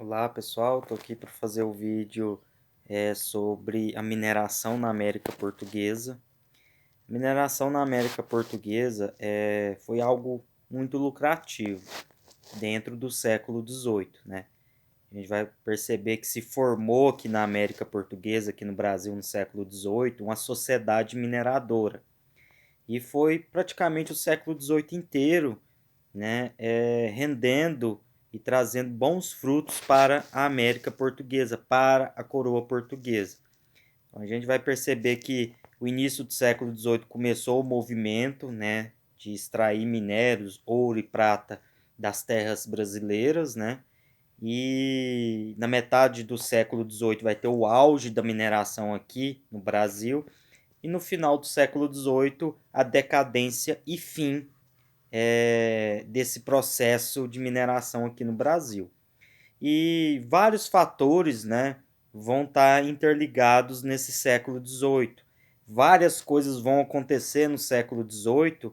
Olá pessoal, estou aqui para fazer o vídeo sobre a mineração na América Portuguesa. Mineração na América Portuguesa foi algo muito lucrativo dentro do século XVIII, né? A gente vai perceber que se formou aqui na América Portuguesa, aqui no Brasil no século XVIII, uma sociedade mineradora. E foi praticamente o século XVIII inteiro, né, rendendo e trazendo bons frutos para a América Portuguesa, para a coroa portuguesa. Então, a gente vai perceber que o início do século XVIII começou o movimento, né, de extrair minérios, ouro e prata das terras brasileiras, né, e na metade do século XVIII vai ter o auge da mineração aqui no Brasil, e no final do século XVIII a decadência e fim desse processo de mineração aqui no Brasil. E vários fatores, né, vão estar interligados nesse século XVIII. Várias coisas vão acontecer no século XVIII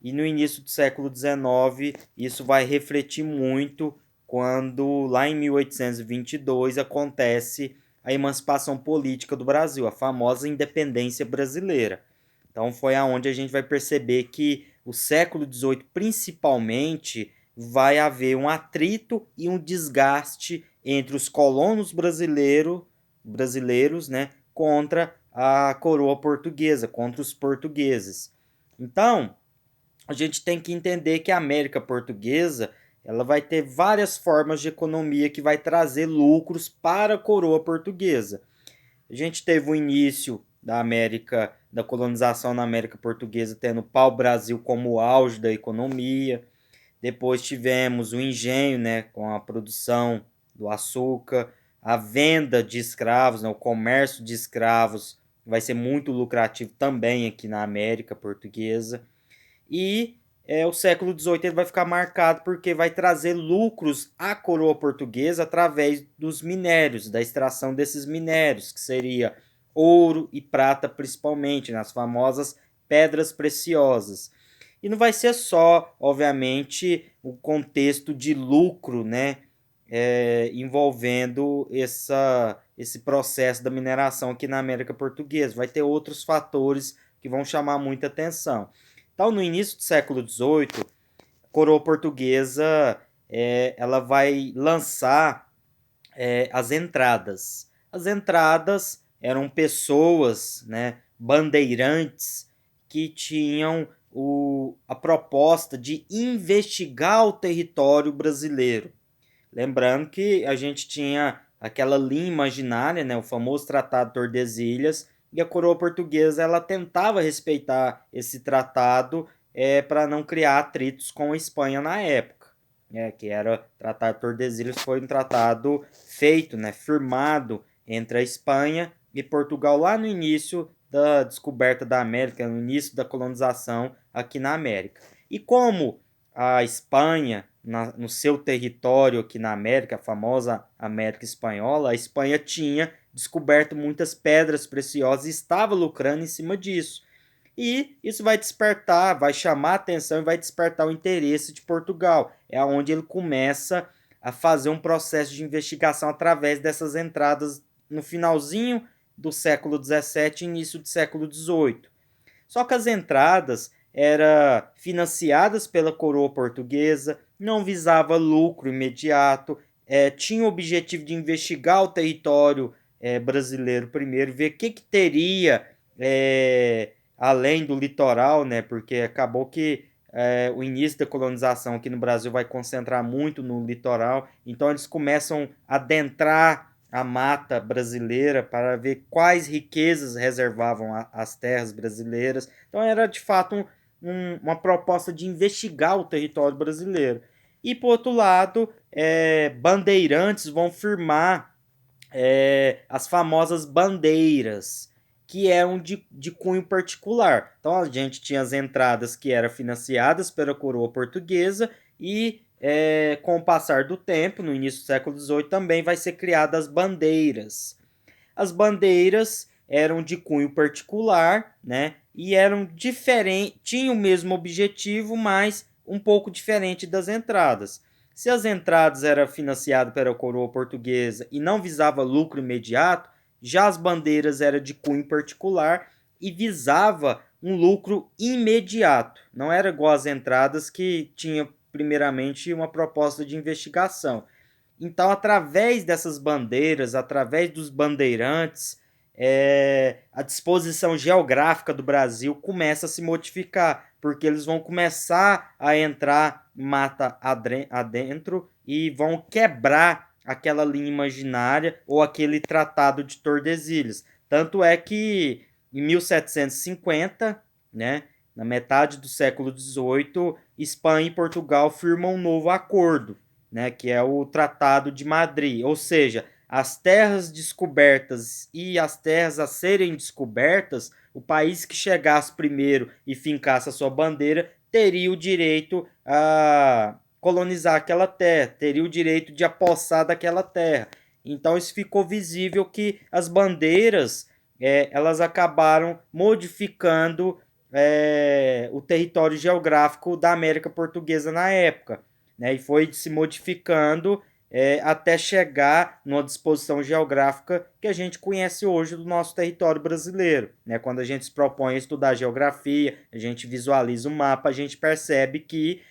e no início do século XIX isso vai refletir muito quando lá em 1822 acontece a emancipação política do Brasil, a famosa independência brasileira. Então foi aonde a gente vai perceber que o século XVIII principalmente vai haver um atrito e um desgaste entre os colonos brasileiros, né, contra a coroa portuguesa, contra os portugueses. Então, a gente tem que entender que a América Portuguesa ela vai ter várias formas de economia que vai trazer lucros para a coroa portuguesa. A gente teve o início da América, da colonização na América Portuguesa, tendo o pau-brasil como auge da economia. Depois tivemos o engenho, né, com a produção do açúcar, a venda de escravos, né, o comércio de escravos vai ser muito lucrativo também aqui na América Portuguesa. E o século XVIII ele vai ficar marcado porque vai trazer lucros à coroa portuguesa através dos minérios, da extração desses minérios, que seria ouro e prata principalmente, nas famosas pedras preciosas. E não vai ser só, obviamente, o contexto de lucro, né, envolvendo esse processo da mineração aqui na América Portuguesa. Vai ter outros fatores que vão chamar muita atenção. Então, no início do século XVIII, a coroa portuguesa ela vai lançar as entradas. As entradas eram pessoas, né, bandeirantes, que tinham a proposta de investigar o território brasileiro. Lembrando que a gente tinha aquela linha imaginária, né, o famoso Tratado de Tordesilhas, e a coroa portuguesa ela tentava respeitar esse tratado para não criar atritos com a Espanha na época, que era o Tratado de Tordesilhas, foi um tratado feito, né, firmado entre a Espanha e Portugal lá no início da descoberta da América, no início da colonização aqui na América. E como a Espanha, no seu território aqui na América, a famosa América Espanhola, a Espanha tinha descoberto muitas pedras preciosas e estava lucrando em cima disso. E isso vai despertar, vai chamar a atenção e vai despertar o interesse de Portugal. É onde ele começa a fazer um processo de investigação através dessas entradas no finalzinho do século XVII e início do século XVIII. Só que as entradas eram financiadas pela coroa portuguesa, não visava lucro imediato, tinha o objetivo de investigar o território brasileiro primeiro, ver o que teria além do litoral, né? Porque acabou que o início da colonização aqui no Brasil vai concentrar muito no litoral, então eles começam a adentrar a mata brasileira para ver quais riquezas reservavam as terras brasileiras. Então era de fato uma proposta de investigar o território brasileiro. E por outro lado, bandeirantes vão firmar as famosas bandeiras, que eram de cunho particular. Então a gente tinha as entradas que eram financiadas pela coroa portuguesa e com o passar do tempo, no início do século XVIII, também vai ser criadas as bandeiras. As bandeiras eram de cunho particular, né? E eram diferentes, tinham o mesmo objetivo, mas um pouco diferente das entradas. Se as entradas eram financiadas pela coroa portuguesa e não visava lucro imediato, já as bandeiras eram de cunho particular e visava um lucro imediato. Não era igual as entradas que tinha primeiramente uma proposta de investigação. Então, através dessas bandeiras, através dos bandeirantes, a disposição geográfica do Brasil começa a se modificar, porque eles vão começar a entrar mata adentro e vão quebrar aquela linha imaginária ou aquele tratado de Tordesilhas. Tanto é que em 1750, né, na metade do século XVIII, Espanha e Portugal firmam um novo acordo, né, que é o Tratado de Madrid, ou seja, as terras descobertas e as terras a serem descobertas, o país que chegasse primeiro e fincasse a sua bandeira teria o direito a colonizar aquela terra, teria o direito de apossar daquela terra. Então isso ficou visível que as bandeiras elas acabaram modificando o território geográfico da América Portuguesa na época, né, e foi se modificando até chegar numa disposição geográfica que a gente conhece hoje do nosso território brasileiro, né? Quando a gente se propõe a estudar geografia, a gente visualiza o mapa, a gente percebe que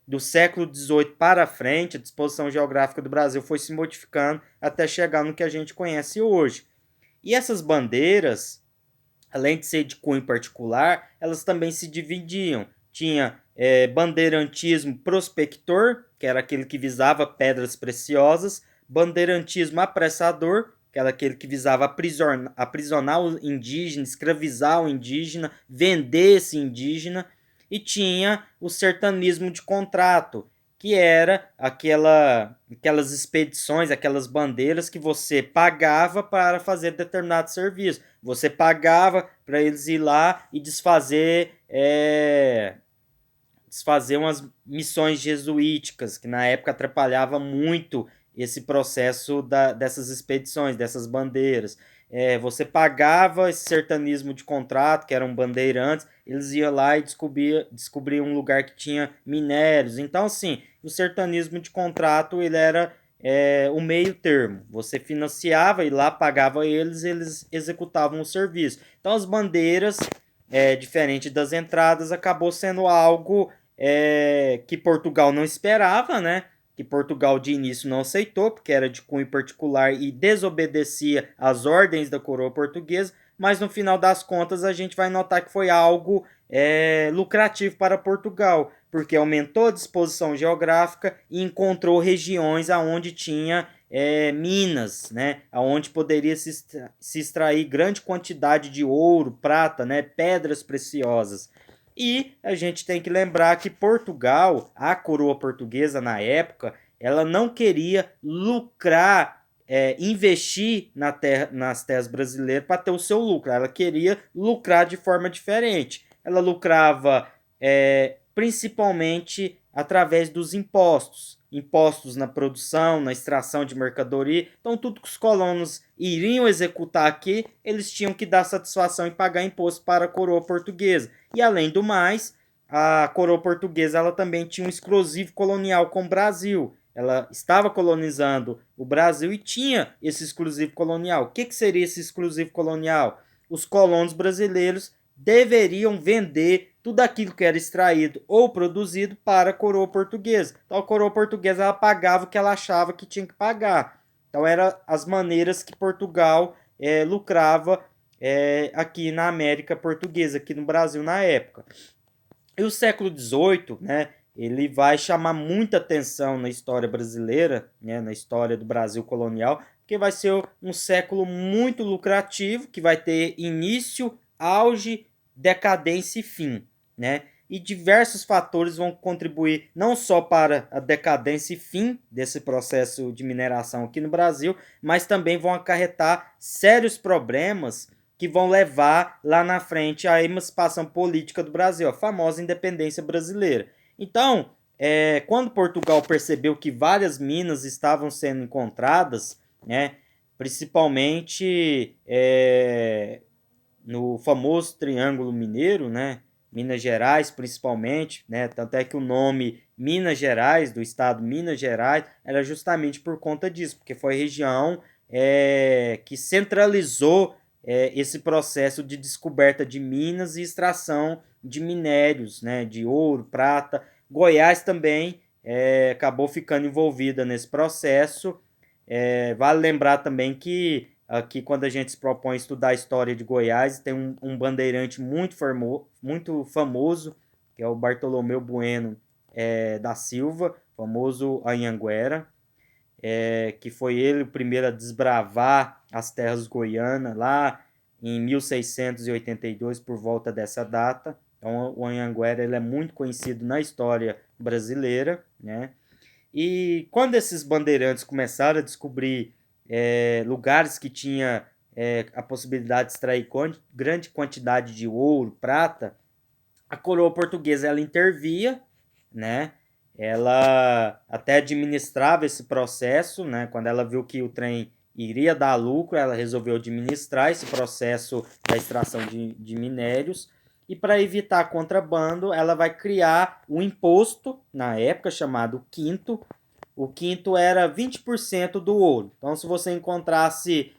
do século XVIII para frente, a disposição geográfica do Brasil foi se modificando até chegar no que a gente conhece hoje. E essas bandeiras, além de ser de cunho particular, elas também se dividiam. Tinha bandeirantismo prospector, que era aquele que visava pedras preciosas, bandeirantismo apressador, que era aquele que visava aprisionar o indígena, escravizar o indígena, vender esse indígena, e tinha o sertanismo de contrato, que era aquelas expedições, aquelas bandeiras que você pagava para fazer determinado serviço. Você pagava para eles ir lá e desfazer umas missões jesuíticas, que na época atrapalhava muito esse processo dessas expedições, dessas bandeiras. Você pagava esse sertanismo de contrato, que eram bandeirantes, eles iam lá e descobriam um lugar que tinha minérios. Então, assim, o sertanismo de contrato ele era o meio termo. Você financiava e lá pagava eles executavam o serviço. Então, as bandeiras, diferente das entradas, acabou sendo algo que Portugal não esperava, né? Que Portugal de início não aceitou, porque era de cunho particular e desobedecia às ordens da coroa portuguesa, mas no final das contas a gente vai notar que foi algo lucrativo para Portugal, porque aumentou a disposição geográfica e encontrou regiões aonde tinha minas, né, aonde poderia se extrair grande quantidade de ouro, prata, né, pedras preciosas. E a gente tem que lembrar que Portugal, a coroa portuguesa na época, ela não queria lucrar, investir nas terras brasileiras para ter o seu lucro. Ela queria lucrar de forma diferente. Ela lucrava principalmente através dos impostos. Impostos na produção, na extração de mercadoria. Então, tudo que os colonos iriam executar aqui, eles tinham que dar satisfação e pagar imposto para a coroa portuguesa. E, além do mais, a coroa portuguesa ela também tinha um exclusivo colonial com o Brasil. Ela estava colonizando o Brasil e tinha esse exclusivo colonial. O que seria esse exclusivo colonial? Os colonos brasileiros deveriam vender tudo aquilo que era extraído ou produzido para a coroa portuguesa. Então a coroa portuguesa ela pagava o que ela achava que tinha que pagar. Então eram as maneiras que Portugal lucrava aqui na América Portuguesa, aqui no Brasil na época. E o século XVIII, né, ele vai chamar muita atenção na história brasileira, né, na história do Brasil colonial, porque vai ser um século muito lucrativo, que vai ter início, auge, decadência e fim, né? E diversos fatores vão contribuir não só para a decadência e fim desse processo de mineração aqui no Brasil, mas também vão acarretar sérios problemas que vão levar lá na frente à emancipação política do Brasil, a famosa independência brasileira. Então, quando Portugal percebeu que várias minas estavam sendo encontradas, né, principalmente no famoso Triângulo Mineiro, né, Minas Gerais principalmente, né? Tanto é que o nome Minas Gerais, do estado Minas Gerais, era justamente por conta disso, porque foi a região que centralizou esse processo de descoberta de minas e extração de minérios, né? De ouro, prata. Goiás também acabou ficando envolvida nesse processo. Vale lembrar também que aqui, quando a gente se propõe a estudar a história de Goiás, tem um bandeirante muito famoso, que é o Bartolomeu Bueno da Silva, famoso Anhanguera, que foi ele o primeiro a desbravar as terras goianas lá em 1682, por volta dessa data. Então, o Anhanguera ele é muito conhecido na história brasileira, né? E quando esses bandeirantes começaram a descobrir lugares que tinha a possibilidade de extrair grande quantidade de ouro, prata, a coroa portuguesa ela intervia, né? Ela até administrava esse processo, né? Quando ela viu que o trem iria dar lucro, ela resolveu administrar esse processo da extração de minérios. E para evitar contrabando, ela vai criar um imposto, na época chamado quinto. O quinto era 20% do ouro. Então, se você encontrasse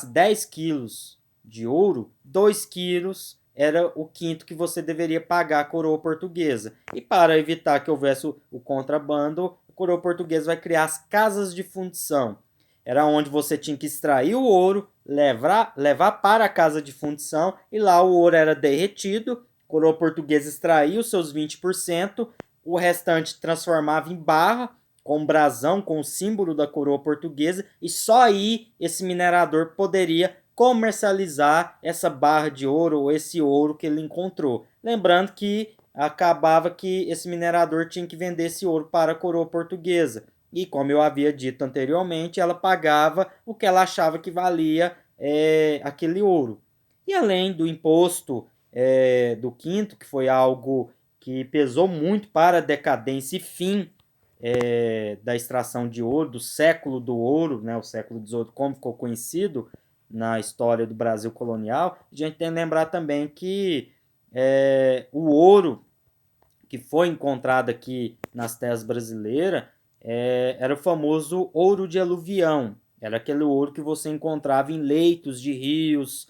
10 quilos de ouro, 2 quilos era o quinto que você deveria pagar à coroa portuguesa. E para evitar que houvesse o contrabando, a coroa portuguesa vai criar as casas de fundição. Era onde você tinha que extrair o ouro, levar para a casa de fundição, e lá o ouro era derretido, a coroa portuguesa extraía os seus 20%, o restante transformava em barra, com brasão, com o símbolo da coroa portuguesa, e só aí esse minerador poderia comercializar essa barra de ouro ou esse ouro que ele encontrou. Lembrando que acabava que esse minerador tinha que vender esse ouro para a coroa portuguesa. E como eu havia dito anteriormente, ela pagava o que ela achava que valia aquele ouro. E além do imposto do quinto, que foi algo que pesou muito para a decadência e fim da extração de ouro, do século do ouro, né, o século XVIII, como ficou conhecido na história do Brasil colonial, a gente tem que lembrar também que o ouro que foi encontrado aqui nas terras brasileiras era o famoso ouro de aluvião. Era aquele ouro que você encontrava em leitos de rios,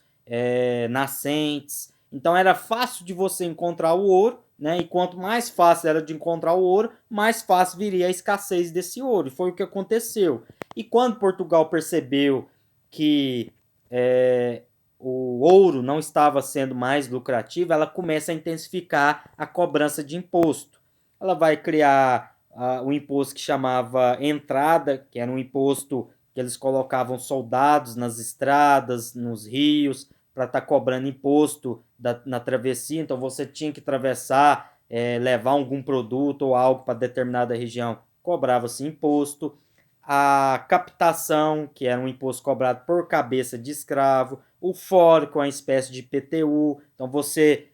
nascentes. Então era fácil de você encontrar o ouro, né? E quanto mais fácil era de encontrar o ouro, mais fácil viria a escassez desse ouro. E foi o que aconteceu. E quando Portugal percebeu que o ouro não estava sendo mais lucrativo, ela começa a intensificar a cobrança de imposto. Ela vai criar um imposto que chamava entrada, que era um imposto que eles colocavam soldados nas estradas, nos rios, para estar cobrando imposto na travessia. Então você tinha que atravessar, levar algum produto ou algo para determinada região, cobrava-se imposto. A captação, que era um imposto cobrado por cabeça de escravo. O foro, que é uma espécie de IPTU. Então você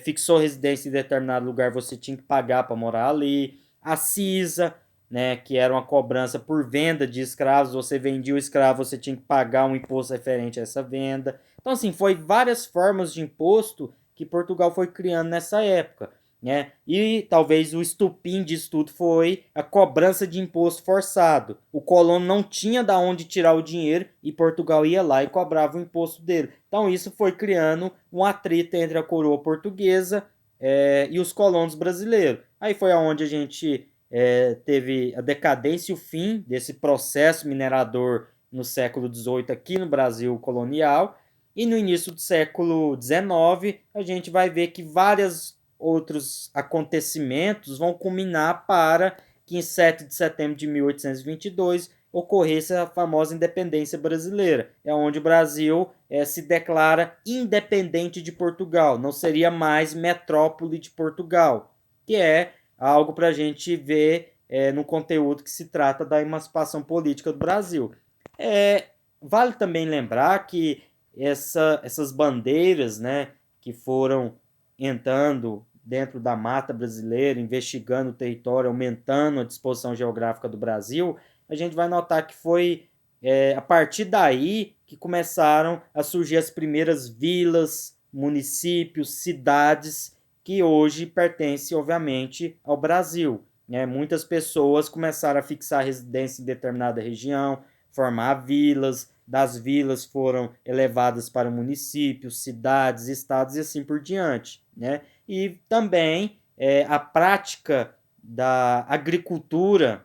fixou residência em determinado lugar, você tinha que pagar para morar ali. A CISA, né, que era uma cobrança por venda de escravos. Você vendia o escravo, você tinha que pagar um imposto referente a essa venda. Então, assim, foi várias formas de imposto que Portugal foi criando nessa época, né? E talvez o estupim disso tudo foi a cobrança de imposto forçado. O colono não tinha de onde tirar o dinheiro e Portugal ia lá e cobrava o imposto dele. Então isso foi criando um atrito entre a coroa portuguesa e os colonos brasileiros. Aí foi aonde a gente teve a decadência e o fim desse processo minerador no século XVIII aqui no Brasil colonial. E no início do século XIX a gente vai ver que várias outros acontecimentos vão culminar para que em 7 de setembro de 1822 ocorresse a famosa independência brasileira. É onde o Brasil se declara independente de Portugal, não seria mais metrópole de Portugal, que é algo para a gente ver no conteúdo que se trata da emancipação política do Brasil. Vale também lembrar que essas bandeiras, né, que foram entrando dentro da mata brasileira, investigando o território, aumentando a disposição geográfica do Brasil, a gente vai notar que foi a partir daí que começaram a surgir as primeiras vilas, municípios, cidades, que hoje pertencem, obviamente, ao Brasil. Né? Muitas pessoas começaram a fixar residência em determinada região, formar vilas, das vilas foram elevadas para municípios, cidades, estados e assim por diante. Né? E também a prática da agricultura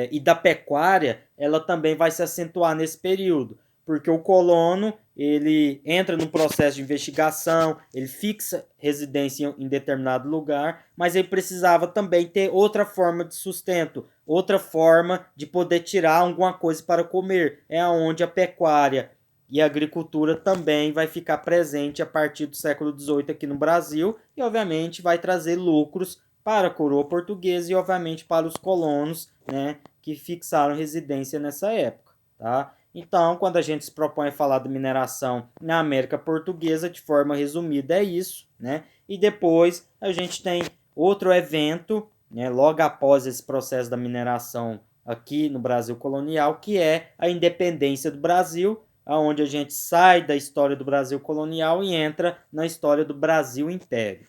e da pecuária, ela também vai se acentuar nesse período, porque o colono ele entra no processo de investigação, ele fixa residência em determinado lugar, mas ele precisava também ter outra forma de sustento, outra forma de poder tirar alguma coisa para comer. É onde a pecuária e a agricultura também vai ficar presente a partir do século XVIII aqui no Brasil e, obviamente, vai trazer lucros para a coroa portuguesa e, obviamente, para os colonos, né, que fixaram residência nessa época. Tá? Então, quando a gente se propõe a falar de mineração na América Portuguesa, de forma resumida, é isso. Né? E depois a gente tem outro evento, né, logo após esse processo da mineração aqui no Brasil colonial, que é a independência do Brasil, onde a gente sai da história do Brasil colonial e entra na história do Brasil Império.